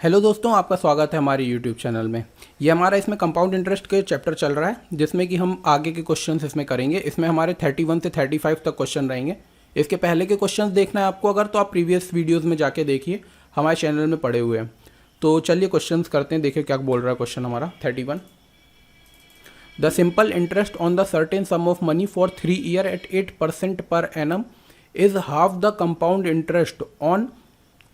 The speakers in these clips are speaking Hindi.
हेलो दोस्तों, आपका स्वागत है हमारे यूट्यूब चैनल में। ये हमारा इसमें कंपाउंड इंटरेस्ट के चैप्टर चल रहा है, जिसमें कि हम आगे के क्वेश्चंस इसमें करेंगे। इसमें हमारे 31 से 35 तक क्वेश्चन रहेंगे। इसके पहले के क्वेश्चंस देखना है आपको अगर, तो आप प्रीवियस वीडियोज़ में जाके देखिए, हमारे चैनल में पड़े हुए हैं। तो चलिए क्वेश्चन करते हैं, देखिए क्या बोल रहा है क्वेश्चन हमारा 31। The simple interest on the certain sum of money for 3 year at 8% per annum is half the compound interest on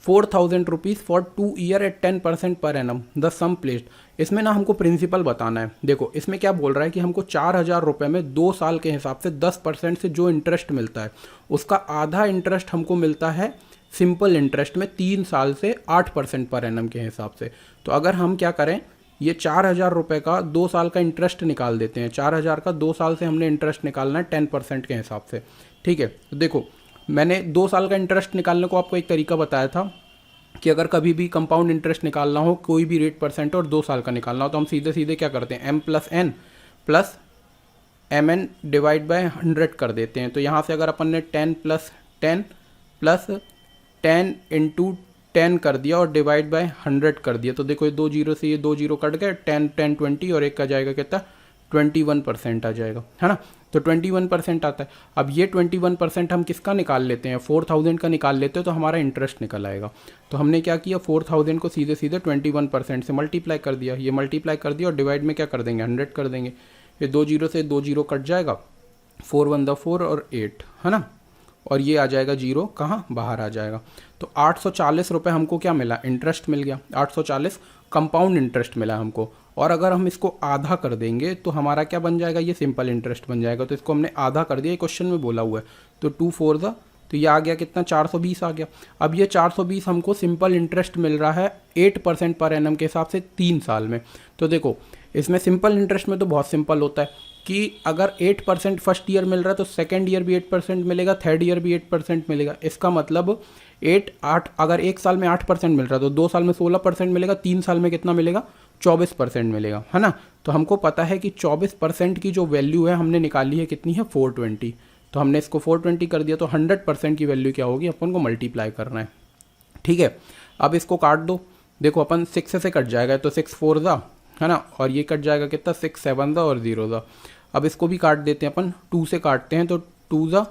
4,000 rupees for 2 year at 10% per annum the some placed. इसमें ना हमको प्रिंसिपल बताना है। देखो इसमें क्या बोल रहा है कि हमको 4,000 रुपये में 2 साल के हिसाब से 10% से जो इंटरेस्ट मिलता है, उसका आधा इंटरेस्ट हमको मिलता है सिंपल इंटरेस्ट में 3 साल से 8% पर एनम के हिसाब से। तो अगर हम क्या करें, ये 4,000 रुपये का 2 साल का इंटरेस्ट निकाल देते हैं। 4,000 का 2 साल से हमने इंटरेस्ट निकालना है 10% के हिसाब से। ठीक है, तो देखो मैंने 2 साल का इंटरेस्ट निकालने को आपको एक तरीका बताया था कि अगर कभी भी कंपाउंड इंटरेस्ट निकालना हो, कोई भी रेट परसेंट और 2 साल का निकालना हो, तो हम सीधे सीधे क्या करते हैं, m+n plus mn divide by 100 कर देते हैं। तो यहाँ से अगर अपन ने 10 + 10 प्लस 10 × 10 कर दिया और डिवाइड बाय 100 कर दिया, तो देखो ये 2 जीरो से ये 2 जीरो कट गए, 10 10 20 और एक का जाएगा कितना, 21% आ जाएगा, है ना। तो 21% आता है। अब ये 21% हम किसका निकाल लेते हैं, 4,000 का निकाल लेते हैं, तो हमारा इंटरेस्ट निकल आएगा। तो हमने क्या किया, 4,000 को सीधे सीधे 21% से मल्टीप्लाई कर दिया। ये मल्टीप्लाई कर दिया और डिवाइड में क्या कर देंगे, 100 कर देंगे। ये 2 जीरो से 2 जीरो कट जाएगा, 4 1 = 4 और 8, है ना। और ये आ जाएगा जीरो, कहाँ, बाहर आ जाएगा। तो 840 रुपये हमको क्या मिला, इंटरेस्ट मिल गया। 840 कंपाउंड इंटरेस्ट मिला हमको। और अगर हम इसको आधा कर देंगे तो हमारा क्या बन जाएगा, ये सिंपल इंटरेस्ट बन जाएगा। तो इसको हमने आधा कर दिया, ये क्वेश्चन में बोला हुआ है। तो 2 4 ज़ा, तो ये आ गया कितना, 420 आ गया। अब ये 420 हमको सिंपल इंटरेस्ट मिल रहा है 8% पर एनम के हिसाब से 3 साल में। तो देखो इसमें सिंपल इंटरेस्ट में तो बहुत सिंपल होता है कि अगर 8% फर्स्ट ईयर मिल रहा है तो सेकेंड ईयर भी 8% मिलेगा, थर्ड ईयर भी 8% मिलेगा। इसका मतलब 8 अगर एक साल में 8% मिल रहा है तो 2 साल में 16% मिलेगा, 3 साल में कितना मिलेगा, 24% मिलेगा, है ना। तो हमको पता है कि 24% की जो वैल्यू है हमने निकाली है कितनी है, 420। तो हमने इसको 420 कर दिया, तो 100% की वैल्यू क्या होगी, अपन को मल्टीप्लाई करना है। ठीक है, अब इसको काट दो। देखो अपन 6 से कट जाएगा, तो 6 4 ज़ा, है ना, और ये कट जाएगा कितना, 6 7 ज़ा और 0 ज़ा। अब इसको भी काट देते हैं अपन, 2 से काटते हैं, तो 2 ज़ा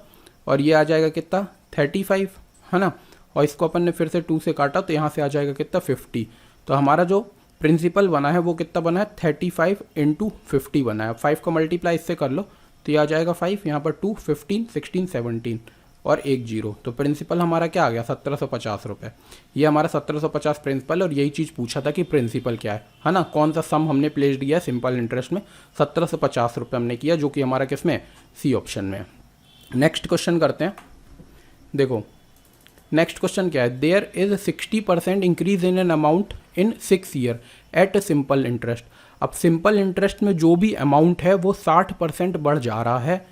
और ये आ जाएगा कितना, 35, है ना। और इसको अपन ने फिर से 2 से काटा, तो यहाँ से आ जाएगा कितना, 50। तो हमारा जो प्रिंसिपल बना है वो कितना बना है, 35 × 50 बना है। 5 का मल्टीप्लाई इससे कर लो, तो ये आ जाएगा 5, यहाँ पर 2 15 16 17 और 1 0। तो प्रिंसिपल हमारा क्या आ गया, 1750 रुपये। ये हमारा 1750 प्रिंसिपल। और यही चीज़ पूछा था कि प्रिंसिपल क्या है ना, कौन सा सम हमने प्लेस्ड किया है सिंपल इंटरेस्ट में, 1750 रुपये हमने किया, जो कि हमारा किसमें, सी ऑप्शन में है। नेक्स्ट क्वेश्चन करते हैं। देखो नेक्स्ट क्वेश्चन क्या है, there is 60% increase in an amount in 6 year at simple interest. अब सिंपल इंटरेस्ट में जो भी अमाउंट है वो 60% बढ़ जा रहा है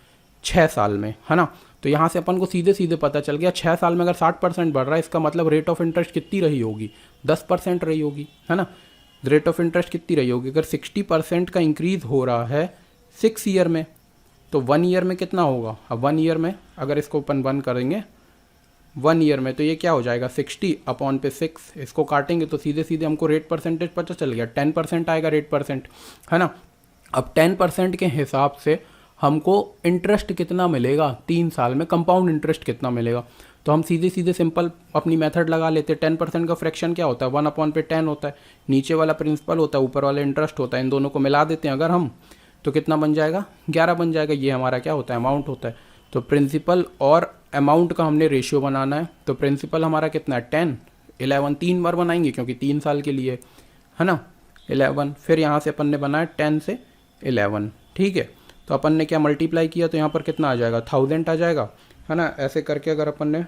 6 साल में, है ना। तो यहाँ से अपन को सीधे सीधे पता चल गया, 6 साल में अगर 60% बढ़ रहा है, इसका मतलब रेट ऑफ इंटरेस्ट कितनी रही होगी, 10% रही होगी, है ना। रेट ऑफ इंटरेस्ट कितनी रही होगी, अगर 60% का इंक्रीज हो रहा है 6 ईयर में, तो 1 ईयर में कितना होगा। अब 1 ईयर में अगर इसको अपन 1 करेंगे 1 ईयर में, तो ये क्या हो जाएगा, 60/6। इसको काटेंगे तो सीधे सीधे हमको रेट परसेंटेज पता चल गया, 10% आएगा रेट परसेंट, है ना। अब 10% के हिसाब से हमको इंटरेस्ट कितना मिलेगा 3 साल में, कंपाउंड इंटरेस्ट कितना मिलेगा। तो हम सीधे सीधे सिंपल अपनी मेथड लगा लेते हैं। 10% का फ्रैक्शन क्या होता है, 1/10 होता है। नीचे वाला प्रिंसिपल होता है, ऊपर वाला इंटरेस्ट होता है। इन दोनों को मिला देते हैं अगर हम, तो कितना बन जाएगा, 11 बन जाएगा। ये हमारा क्या होता है, अमाउंट होता है। तो प्रिंसिपल और अमाउंट का हमने रेशियो बनाना है। तो प्रिंसिपल हमारा कितना है, 10 11 3 बार बनाएंगे क्योंकि 3 साल के लिए, है ना, 11। फिर यहाँ से अपन ने बनाया 10 से 11, ठीक है। तो अपन ने क्या मल्टीप्लाई किया, तो यहाँ पर कितना आ जाएगा, 1000 आ जाएगा, है ना। ऐसे करके अगर अपन ने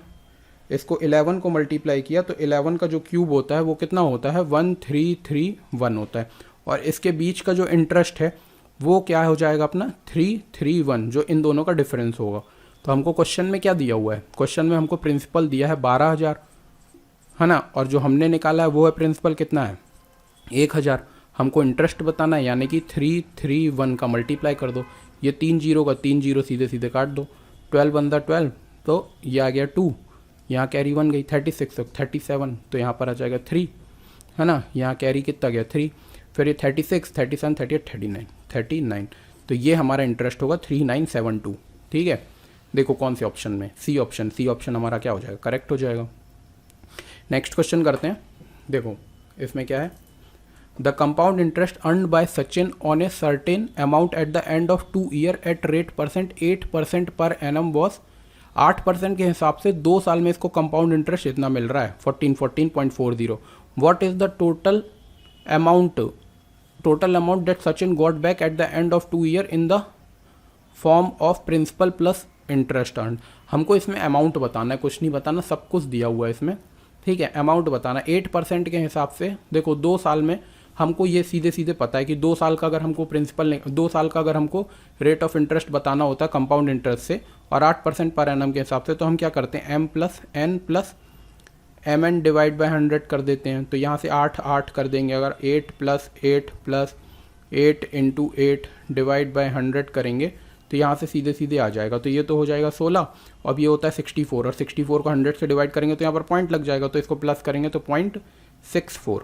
इसको 11 को मल्टीप्लाई किया, तो 11 का जो क्यूब होता है वो कितना होता है, 1331 होता है। और इसके बीच का जो इंटरेस्ट है वो क्या हो जाएगा अपना, 331, जो इन दोनों का डिफरेंस होगा। तो हमको क्वेश्चन में क्या दिया हुआ है, क्वेश्चन में हमको प्रिंसिपल दिया है 12,000, है ना। और जो हमने निकाला है वो है प्रिंसिपल कितना है, 1,000। हमको इंटरेस्ट बताना है, यानी कि 331 का मल्टीप्लाई कर दो। ये 3 जीरो का 3 जीरो सीधे सीधे काट दो, 12 × 12, तो ये आ गया 2, यहाँ कैरी 1 गई, 36 37, तो यहाँ पर आ जाएगा 3, है ना, यहाँ कैरी कितना गया 3, फिर ये 36, 37, 38, 39, तो ये हमारा इंटरेस्ट होगा 3972। ठीक है, देखो कौन से ऑप्शन में, सी ऑप्शन हमारा क्या हो जाएगा, करेक्ट हो जाएगा। नेक्स्ट क्वेश्चन करते हैं। देखो इसमें क्या है, the compound interest earned bye Sachin on a certain amount at the end of 2 year at rate percent 8% per annum was, 8% के हिसाब से 2 साल में इसको कंपाउंड इंटरेस्ट इतना मिल रहा है 14.40। What is the total amount that Sachin got back at the end of 2 year in the form of principal plus interest earn. हमको इसमें अमाउंट बताना है, कुछ नहीं बताना, सब कुछ दिया हुआ है इसमें। ठीक है, अमाउंट बताना 8% के हिसाब से। देखो 2 साल में हमको ये सीधे सीधे पता है कि 2 साल का अगर हमको 2 साल का अगर हमको रेट ऑफ इंटरेस्ट बताना होता है कंपाउंड इंटरेस्ट से, और 8% पर एनम के हिसाब से, तो हम क्या करते हैं m plus n divide by 100 कर देते हैं। तो यहाँ से 8 कर देंगे, अगर 8 प्लस 8 इंटू 8 डिवाइड बाई 100 करेंगे तो यहाँ से सीधे सीधे आ जाएगा। तो ये तो हो जाएगा 16, अब ये होता है 64, और 64 को 100 से डिवाइड करेंगे तो यहाँ पर पॉइंट लग जाएगा, तो इसको प्लस करेंगे तो 0.64,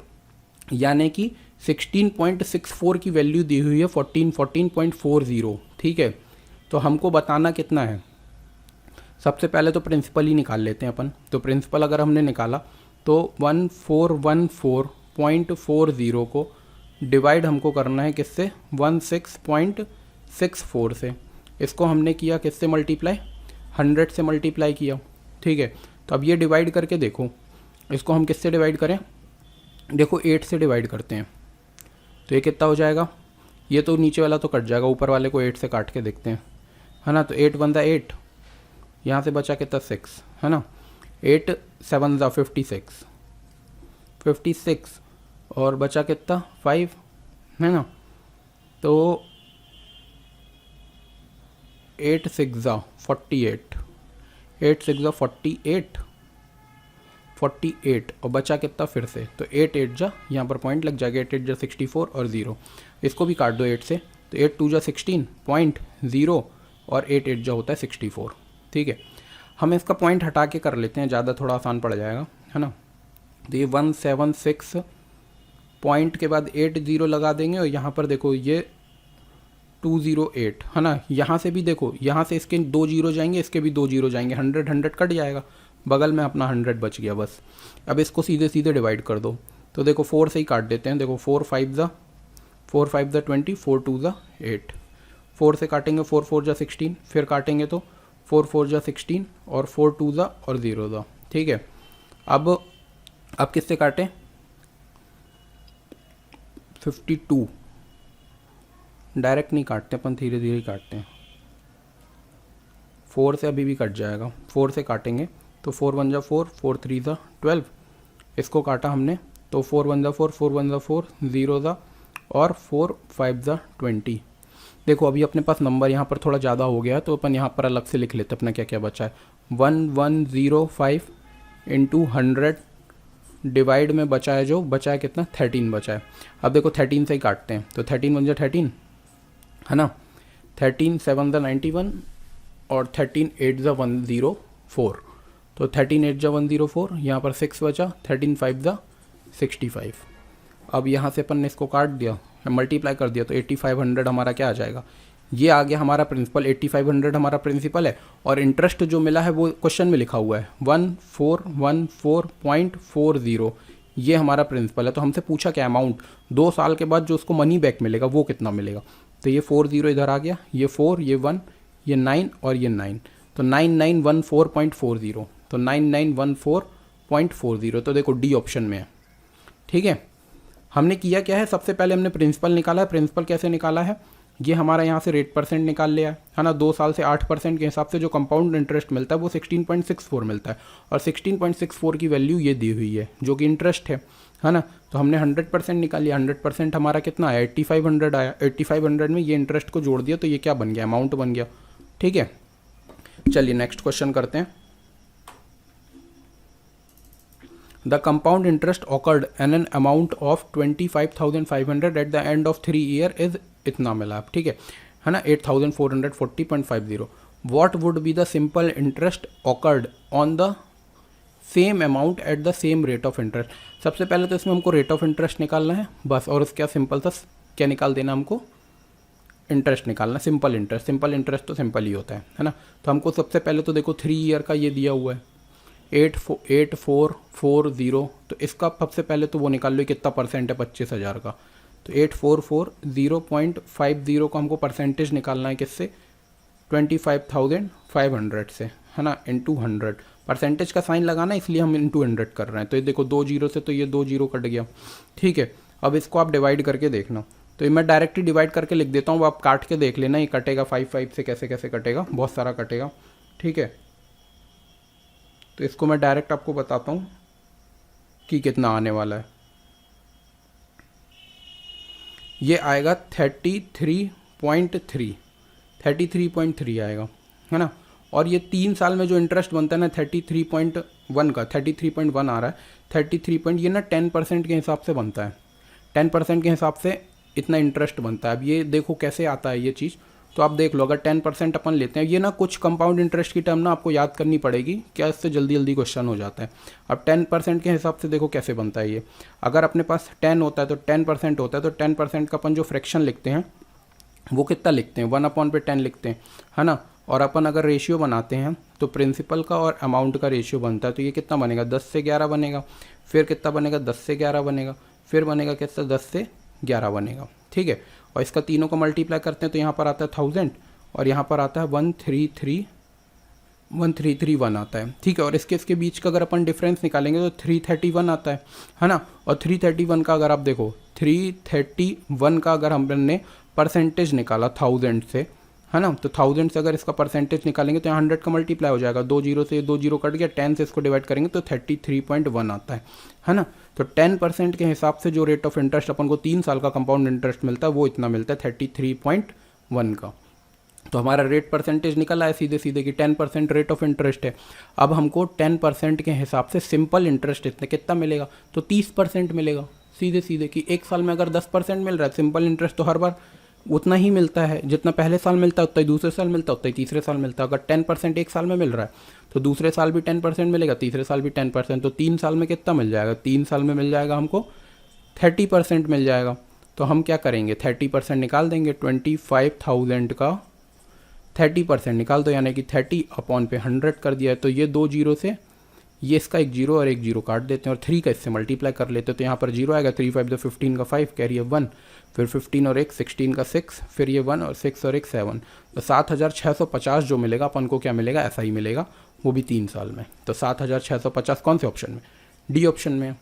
यानी कि 16.64 की वैल्यू दी हुई है 14.40। ठीक है, तो हमको बताना कितना है, सबसे पहले तो प्रिंसिपल ही निकाल लेते हैं अपन। तो प्रिंसिपल अगर हमने निकाला तो 1414.40 को डिवाइड हमको करना है किससे, 16.64 से। इसको हमने किया किससे मल्टीप्लाई, 100 से मल्टीप्लाई किया। ठीक है, तो अब ये डिवाइड करके देखो, इसको हम किससे डिवाइड करें, देखो 8 से डिवाइड करते हैं तो ये कितना हो जाएगा, ये तो नीचे वाला तो कट जाएगा, ऊपर वाले को 8 से काट के देखते हैं, है ना। तो 8 बनता 8, यहाँ से बचा कितना 6, है ना। 8 7 ज़ा 56 और बचा कितना 5, है ना। तो 8 6 ज़ा 48 और बचा कितना फिर से, तो 8 8 जा, यहाँ पर पॉइंट लग जाएगा, 8 8 जा 64 और 0, इसको भी काट दो 8 से, तो 8 2 जा 16.0 और 8 8 जा होता है 64। ठीक है, हम इसका पॉइंट हटा के कर लेते हैं, ज़्यादा थोड़ा आसान पड़ जाएगा, है ना। तो ये 176 पॉइंट के बाद 8 0 लगा देंगे, और यहाँ पर देखो ये 208, है ना। यहाँ से भी देखो, यहाँ से इसके 2 0 जाएंगे, इसके भी 2 0 जाएंगे, 100 कट जाएगा, बगल में अपना 100 बच गया बस। अब इसको सीधे सीधे डिवाइड कर दो, तो देखो 4 से ही काट देते हैं। देखो 4 5 ज़ा 20, 4 2 ज़ा 8, 4 से काटेंगे 4 4 जा 16, फिर काटेंगे तो 4 4 जा 16 और 4 2 ज़ा और 0 ज़ा। ठीक है, अब किससे काटें, 52, डायरेक्ट नहीं काटते अपन, धीरे धीरे काटते हैं। 4 से अभी भी कट जाएगा, 4 से काटेंगे तो 4 1 जा 4, 4 3 ज़ा 12, इसको काटा हमने तो 4 1 ज़ा 4, 4 1 ज़ा 4, 0 ज़ा और 4 5 ज़ा 20। देखो अभी अपने पास नंबर यहाँ पर थोड़ा ज़्यादा हो गया है, तो अपन यहाँ पर अलग से लिख लेते अपना क्या क्या बचा है। 1105 इंटू 100 डिवाइड में बचा है, जो बचा है कितना 13 बचा है। अब देखो 13 से ही काटते हैं, तो 13 1 जा 13, है ना। 13 7 ज़ा 91 और 13 8 ज़ा 104, तो 13 8 ज़ा 104, यहाँ पर 6 बचा, 13 5 ज़ा 65। अब यहाँ से अपन ने इसको काट दिया, मल्टीप्लाई कर दिया, तो 8500 हमारा क्या आ जाएगा, ये आ गया हमारा प्रिंसिपल। 8500 हमारा प्रिंसिपल है, और इंटरेस्ट जो मिला है वो क्वेश्चन में लिखा हुआ है 1414.40, ये हमारा प्रिंसिपल है। तो हमसे पूछा क्या अमाउंट, 2 साल के बाद जो उसको मनी बैक मिलेगा वो कितना मिलेगा, तो ये 40 इधर आ गया, ये 4, ये 1, ये 9 और ये 9, तो 9914.40, तो 9914.40, तो देखो डी ऑप्शन में है। ठीक है, हमने किया क्या है, सबसे पहले हमने प्रिंसिपल निकाला है। प्रिंसिपल कैसे निकाला है, ये हमारा यहाँ से रेट परसेंट निकाल लिया है ना। 2 साल से 8% के हिसाब से जो कंपाउंड इंटरेस्ट मिलता है वो 16.64 मिलता है, और 16.64 की वैल्यू ये दी हुई है जो कि इंटरेस्ट है ना। तो हमने 100% निकाल लिया, 100% हमारा कितना आया 8500 आया। 8500 में ये इंटरेस्ट को जोड़ दिया तो ये क्या बन गया, अमाउंट बन गया। ठीक है, चलिए नेक्स्ट क्वेश्चन करते हैं। The compound interest occurred an an amount of 25,500 at the end of 3 year is, इतना मिला। ठीक है ना, 8440.50। What would be the simple interest occurred on the same amount at the same rate of interest. सबसे पहले तो इसमें हमको रेट ऑफ इंटरेस्ट निकालना है बस, और उसका सिंपल सा क्या निकाल देना, हमको इंटरेस्ट निकालना, सिंपल इंटरेस्ट। सिंपल इंटरेस्ट तो सिंपल ही होता है ना। तो हमको सबसे पहले तो देखो 3 ईयर का ये दिया हुआ है 8440, तो इसका सबसे पहले तो वो निकाल लो कितना परसेंट है 25,000 का। तो 8440.50 का हमको परसेंटेज निकालना है किससे, 25,500 से, है ना, इंटू 100। परसेंटेज का साइन लगाना इसलिए हम इंटू 100 कर रहे हैं। तो ये देखो 2 जीरो से तो ये 2 जीरो कट गया, ठीक है। अब इसको आप डिवाइड करके देखना, तो ये मैं डायरेक्ट ही डिवाइड करके लिख देता हूँ, आप काट के देख लेना ये कटेगा 5 से कैसे कैसे कटेगा, बहुत सारा कटेगा, ठीक है। तो इसको मैं डायरेक्ट आपको बताता हूँ कि कितना आने वाला है। ये आएगा 33.3 आएगा, है ना। और ये 3 साल में जो इंटरेस्ट बनता है ना 33.1 का, 33.1 आ रहा है, 33 ये ना 10% के हिसाब से बनता है, 10% के हिसाब से इतना इंटरेस्ट बनता है। अब ये देखो कैसे आता है ये चीज़, तो आप देख लो, अगर 10% अपन लेते हैं, ये ना कुछ कंपाउंड इंटरेस्ट की टर्म ना आपको याद करनी पड़ेगी, क्या इससे जल्दी जल्दी क्वेश्चन हो जाता है। अब 10% के हिसाब से देखो कैसे बनता है ये। अगर अपने पास 10 होता है तो 10% होता है, तो 10% का अपन जो फ्रैक्शन लिखते हैं वो कितना लिखते हैं, 1/10 लिखते हैं, है ना। और अपन अगर रेशियो बनाते हैं तो प्रिंसिपल का और अमाउंट का रेशियो बनता है, तो ये कितना बनेगा 10 से 11 बनेगा, फिर कितना बनेगा 10 से 11 बनेगा, फिर बनेगा कितना 10 से 11 बनेगा, ठीक है। और इसका तीनों को मल्टीप्लाई करते हैं तो यहाँ पर आता है 1000 और यहाँ पर आता है 1331 आता है, ठीक है। और इसके बीच का अगर अपन डिफरेंस निकालेंगे तो 331 आता है ना। और 331 का अगर आप देखो 331 का अगर हमने परसेंटेज निकाला 1000 से, है ना, तो 1000 से अगर इसका परसेंटेज निकालेंगे तो यहाँ 100 का मल्टीप्लाई हो जाएगा, 2 जीरो से 2 जीरो कट गया, 10 से इसको डिवाइड करेंगे तो 33.1 आता है ना। तो 10% के हिसाब से जो रेट ऑफ इंटरेस्ट अपन को 3 साल का कंपाउंड इंटरेस्ट मिलता है वो इतना मिलता है 33.1 का। तो हमारा रेट परसेंटेज निकला है सीधे सीधे कि 10% रेट ऑफ इंटरेस्ट है। अब हमको 10% के हिसाब से सिंपल इंटरेस्ट इतने कितना मिलेगा, तो 30% मिलेगा सीधे सीधे, कि एक साल में अगर 10% मिल रहा है सिंपल इंटरेस्ट तो हर बार उतना ही मिलता है, जितना पहले साल मिलता है उतना ही दूसरे साल मिलता है, उतना ही तीसरे साल मिलता है। अगर 10% एक साल में मिल रहा है तो दूसरे साल भी 10% मिलेगा, तीसरे साल भी 10%, तो 3 साल में कितना मिल जाएगा, 3 साल में मिल जाएगा हमको 30% मिल जाएगा। तो हम क्या करेंगे 30% निकाल देंगे, 25,000 का 30% निकाल दो, यानी कि 30/100 कर दिया है। तो ये 2 जीरो से ये इसका 1 जीरो और 1 जीरो काट देते हैं और 3 का इससे मल्टीप्लाई कर लेते हैं, तो यहाँ पर 0 आएगा, 3 5 15 का 5 कैरी है 1, फिर 15 और 1 16 का 6, फिर ये 1 और 6 और 1 7, तो 7,650 जो मिलेगा अपन को क्या मिलेगा, ऐसा ही मिलेगा, वो भी 3 साल में। तो 7,650 कौन से ऑप्शन में, डी ऑप्शन में,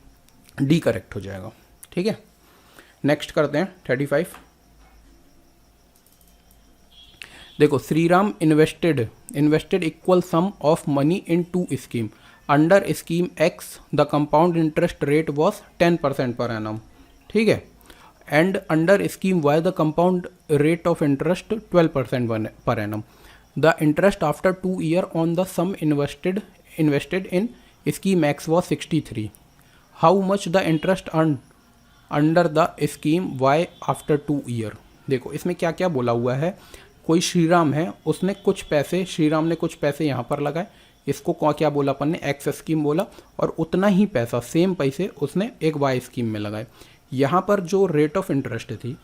डी करेक्ट हो जाएगा, ठीक है। नेक्स्ट करते हैं 35। देखो Shriram invested equal sum of money in 2 scheme, under scheme X the compound interest rate was 10% per annum, ठीक है, and under scheme Y the compound rate of interest 12% per annum. The interest after 2 year on the sum invested in scheme X was 63। How much the interest earn under the scheme Y after 2 year. देखो इसमें क्या क्या बोला हुआ है, कोई श्रीराम है, उसने कुछ पैसे, श्रीराम ने कुछ पैसे यहाँ पर लगाए, इसको क्या बोला अपन ने, एक्स स्कीम बोला, और उतना ही पैसा सेम पैसे उसने एक वाई स्कीम में लगाए। यहाँ पर जो रेट ऑफ इंटरेस्ट थी,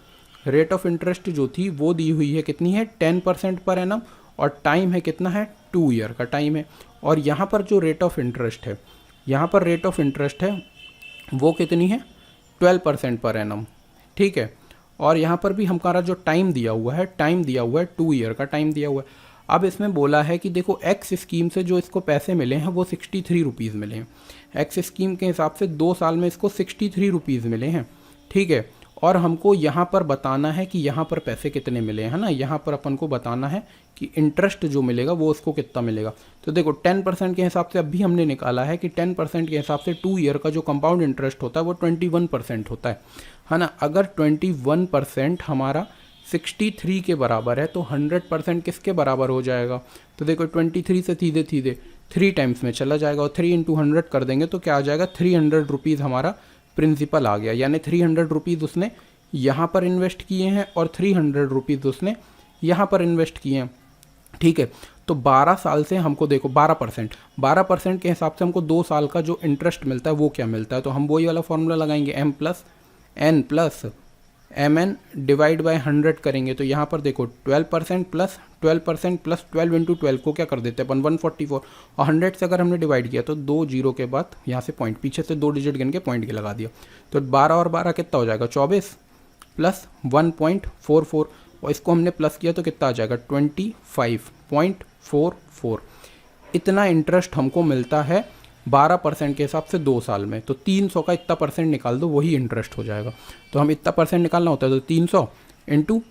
रेट ऑफ इंटरेस्ट जो थी वो दी हुई है कितनी है 10% पर एनम, और टाइम है कितना है 2 ईयर का टाइम है। और यहाँ पर जो रेट ऑफ इंटरेस्ट है, यहाँ पर रेट ऑफ इंटरेस्ट है वो कितनी है 12% पर एनम, ठीक है। और यहाँ पर भी हमारा जो टाइम दिया हुआ है, टाइम दिया हुआ है 2 ईयर का टाइम दिया हुआ है। अब इसमें बोला है कि देखो एक्स स्कीम से जो इसको पैसे मिले हैं वो 63 रुपीज़ मिले हैं, एक्स स्कीम के हिसाब से 2 साल में इसको 63 रुपीज़ मिले हैं, ठीक है। और हमको यहाँ पर बताना है कि यहाँ पर पैसे कितने मिले हैं ना, यहाँ पर अपन को बताना है कि इंटरेस्ट जो मिलेगा वो उसको कितना मिलेगा। तो देखो 10% के हिसाब से अब भी हमने निकाला है कि 10% के हिसाब से 2 ईयर का जो कंपाउंड इंटरेस्ट होता है वो 21% होता है ना। अगर 21% हमारा 63 के बराबर है तो 100% किसके बराबर हो जाएगा, तो देखो 23 से सीधे सीधे 3 टाइम्स में चला जाएगा, और 3 × 100 कर देंगे तो क्या आ जाएगा 300 रुपीज़ हमारा प्रिंसिपल आ गया। यानी 300 रुपीज़ उसने यहाँ पर इन्वेस्ट किए हैं और 300 रुपीज़ उसने यहाँ पर इन्वेस्ट किए हैं, ठीक है। तो 12 साल से हमको देखो 12% के हिसाब से हमको 2 साल का जो इंटरेस्ट मिलता है वो क्या मिलता है, तो हम वही वाला फॉर्मूला लगाएंगे m plus mn divide by 100 करेंगे। तो यहाँ पर देखो 12% प्लस 12 इंटू 12 को क्या कर देते हैं अपन 144, और 100 से अगर हमने डिवाइड किया तो 2 जीरो के बाद यहाँ से पॉइंट, पीछे से 2 डिजिट गिन के पॉइंट के लगा दिया। तो 12 और 12 कितना हो जाएगा 24 प्लस 1.44, और इसको हमने प्लस किया तो कितना आ जाएगा 25.44। इतना इंटरेस्ट हमको मिलता है 12% के हिसाब से 2 साल में। तो 300 का इतना परसेंट निकाल दो, वही इंटरेस्ट हो जाएगा। तो हम इतना परसेंट निकालना होता है तो 300 इंटू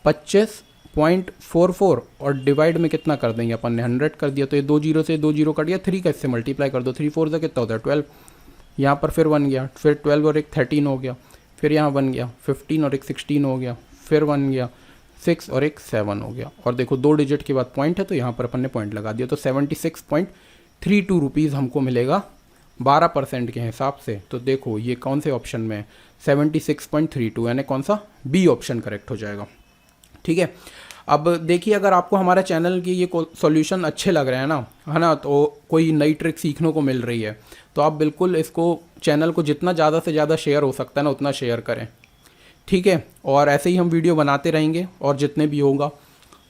25.44 और डिवाइड में कितना कर देंगे अपन ने 100 कर दिया। तो ये 2 जीरो से 2 जीरो कट गया, 3 का इससे मल्टीप्लाई कर दो, 3 4 से कितना होता है 12। यहाँ पर फिर 1 गया, फिर 12 और एक 13 हो गया, फिर यहाँ 1 गया 15 और एक 16 हो गया, फिर 1 गया 6 और एक 7 हो गया, और देखो 2 डिजिट के बाद पॉइंट है तो यहाँ पर अपन ने पॉइंट लगा दिया। तो 76.32 रुपीज़ हमको मिलेगा 12% के हिसाब से। तो देखो ये कौन से ऑप्शन में है 76.32, यानी कौन सा बी ऑप्शन करेक्ट हो जाएगा। ठीक है, अब देखिए अगर आपको हमारा चैनल की ये सॉल्यूशन अच्छे लग रहे हैं ना, है ना, तो कोई नई ट्रिक सीखने को मिल रही है, तो आप बिल्कुल इसको चैनल को जितना ज़्यादा से ज़्यादा शेयर हो सकता है ना उतना शेयर करें। ठीक है, और ऐसे ही हम वीडियो बनाते रहेंगे और जितने भी होगा,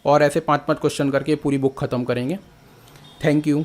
और ऐसे 5-5 क्वेश्चन करके पूरी बुक ख़त्म करेंगे। Thank you.